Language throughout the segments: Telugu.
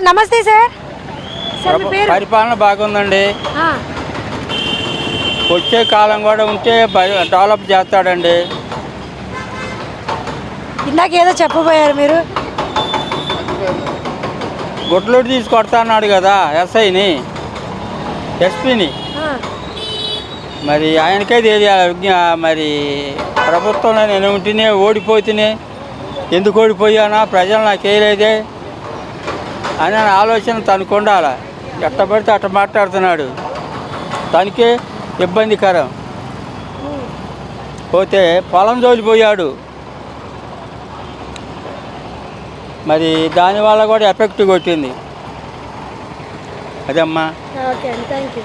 సార్ నమస్తే సార్. సార్ మీ పేరు? పరిపాలన బాగుందండి. వచ్చే కాలం కూడా ఉంటే డెవలప్ చేస్తాడండి. ఇందాక ఏదో చెప్పబోయారు మీరు. గుడ్లోటి తీసి కొడతా అన్నాడు కదా ఎస్ఐని, ఎస్పీని. మరి ఆయనకే తెలియాలి. మరి ప్రభుత్వంలో నేను ఉంటేనే ఓడిపోతేనే ఎందుకు ఓడిపోయానా, ప్రజలు నాకు వేయలేదే అని ఆలోచన తనకు ఉండాలి. ఎట్ట పడితే అట్ట మాట్లాడుతున్నాడు, తనకే ఇబ్బందికరం. పోతే పొలం జోలిపోయాడు, మరి దానివల్ల కూడా ఎఫెక్ట్ కొట్టింది. అదమ్మా. ఓకే అండి, థ్యాంక్ యూ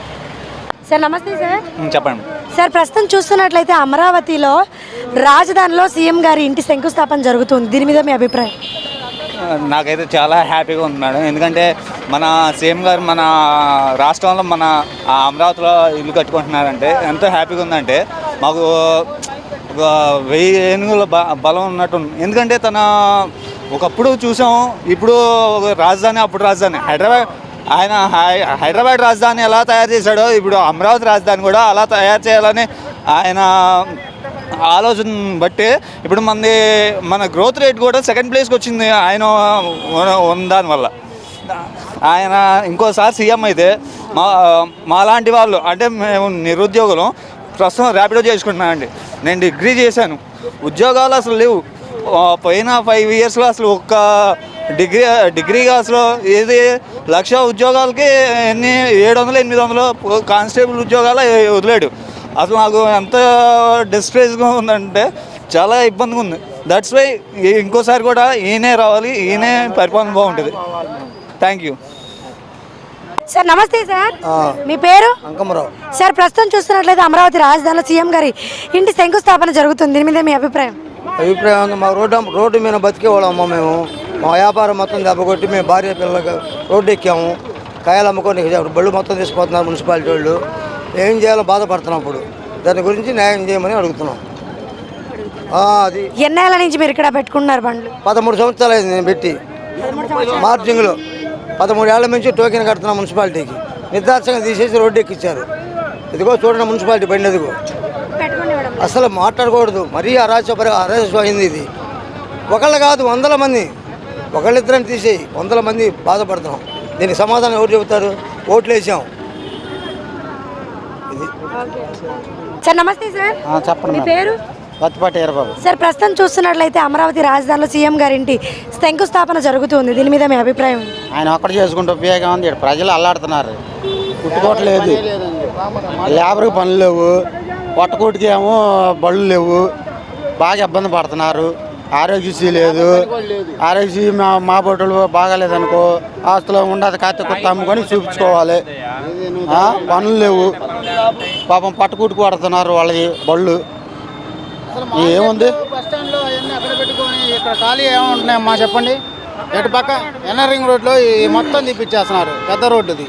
సార్. నమస్తే సార్. చెప్పండి సార్, ప్రస్తుతం చూస్తున్నట్లయితే అమరావతిలో రాజధానిలో సీఎం గారి ఇంటి శంకుస్థాపన జరుగుతుంది. దీని మీద మీ అభిప్రాయం? నాకైతే చాలా హ్యాపీగా ఉంది మేడం. ఎందుకంటే మన సీఎం గారు మన రాష్ట్రంలో మన అమరావతిలో ఇల్లు కట్టుకుంటున్నారంటే ఎంతో హ్యాపీగా ఉందంటే మాకు 1000 ఏనుగుల బలం ఉన్నట్టు. ఎందుకంటే తన ఒకప్పుడు చూసాం, ఇప్పుడు రాజధాని, అప్పుడు రాజధాని ఆయన హైదరాబాద్ రాజధాని ఎలా తయారు చేశాడో ఇప్పుడు అమరావతి రాజధాని కూడా అలా తయారు చేయాలని ఆయన ఆలోచన బట్టి ఇప్పుడు మన గ్రోత్ రేట్ కూడా సెకండ్ ప్లేస్కి వచ్చింది ఆయన దానివల్ల. ఆయన ఇంకోసారి సీఎం అయితే మా లాంటి వాళ్ళు, అంటే మేము నిరుద్యోగులు ప్రస్తుతం ర్యాపిడో చేసుకుంటున్నామండి. నేను డిగ్రీ చేశాను, ఉద్యోగాలు అసలు లేవు. పోయిన 5 ఇయర్స్లో అసలు ఒక్క డిగ్రీగా అసలు ఏది 1,00,000 ఉద్యోగాలకి 700-800 కానిస్టేబుల్ ఉద్యోగాలు వదిలేడు. అసలు నాకు ఎంత డిస్ట్రెస్గా ఉందంటే చాలా ఇబ్బందిగా ఉంది. దట్స్ వై ఇంకోసారి కూడా ఈయనే రావాలి, ఈయనే పరిపాలన బాగుంటుంది. Thank you sir. నమస్తే సార్. మీ పేరు? అంకమరావు. సార్, ప్రస్తుతం చూస్తున్నట్లయితే అమరావతి రాజధానిలో సీఎం గారి ఇంటి శంకుస్థాపన జరుగుతుంది. దీని మీద మీ అభిప్రాయం? మా రోడ్డు మీద బతికేవాళ్ళమ్మ మేము. మా వ్యాపారం మొత్తం దెబ్బకొట్టి మేము భార్య పిల్లలకు రోడ్డు ఎక్కాము. కాయలు అమ్ముకొని బళ్ళు మొత్తం తీసుకుపోతున్నారు మున్సిపాలిటీ వాళ్ళు. ఏం చేయాలో బాధపడుతున్నాం. ఇప్పుడు దాని గురించి న్యాయం చేయమని అడుగుతున్నాం. అది ఎన్నేళ్ళ నుంచి మీరు ఇక్కడ పెట్టుకుంటున్నారు బండ్లు? 13 సంవత్సరాలు అయింది నేను పెట్టి. మార్జింగ్లో 13 ఏళ్ల నుంచి టోకెన్ కడుతున్నాం మున్సిపాలిటీకి. నిర్దాక్షంగా తీసేసి రోడ్డు ఎక్కించారు. ఇదిగో చూడండి మున్సిపాలిటీ బండి, అదిగో. అసలు మాట్లాడకూడదు, మరీ అరాచకం అయింది ఇది. ఒకళ్ళు కాదు, 100 మంది. ఒకళ్ళిద్దరని తీసేయి, 100 మంది బాధపడుతున్నాం. దీనికి సమాధానం ఎవరు చెబుతారు? ఓట్లు వేసాం. ఇది సార్. నమస్తే సార్. చెప్పండి. మీ పేరు? వత్తిపాటి ఈరబాబు. సార్, ప్రస్తుతం చూస్తున్నట్లయితే అమరావతి రాజధానిలో సీఎం గారింటి శంకుస్థాపన జరుగుతుంది. దీని మీద మీ అభిప్రాయం? ఆయన ఒక్కటి చేసుకుంటూ ఉపయోగం ఉంది. ప్రజలు అల్లాడుతున్నారు, పుట్టుకోవట్లేదు, లేబర్కి పనులు లేవు, పొట్టకూటికి ఏమో బళ్ళు లేవు, బాగా ఇబ్బంది పడుతున్నారు. ఆరోగ్యశ్రీ లేదు. ఆరోగ్యశ్రీ మా బొట్టులు బాగాలేదనుకో ఆస్తులో ఉండదు, కాస్త కొత్త అమ్ముకొని చూపించుకోవాలి. పనులు లేవు, పాపం పట్టుకూటుకు పడుతున్నారు వాళ్ళకి బళ్ళు. ఏముంది బస్ స్టాండ్లో అవన్నీ అక్కడ పెట్టుకొని ఇక్కడ ఖాళీ ఏముంటున్నాయమ్మా చెప్పండి. ఎటు పక్క ఎన్ఆర్ రింగ్ రోడ్లో మొత్తం తీపిచ్చేస్తున్నారు, పెద్ద రోడ్డుది.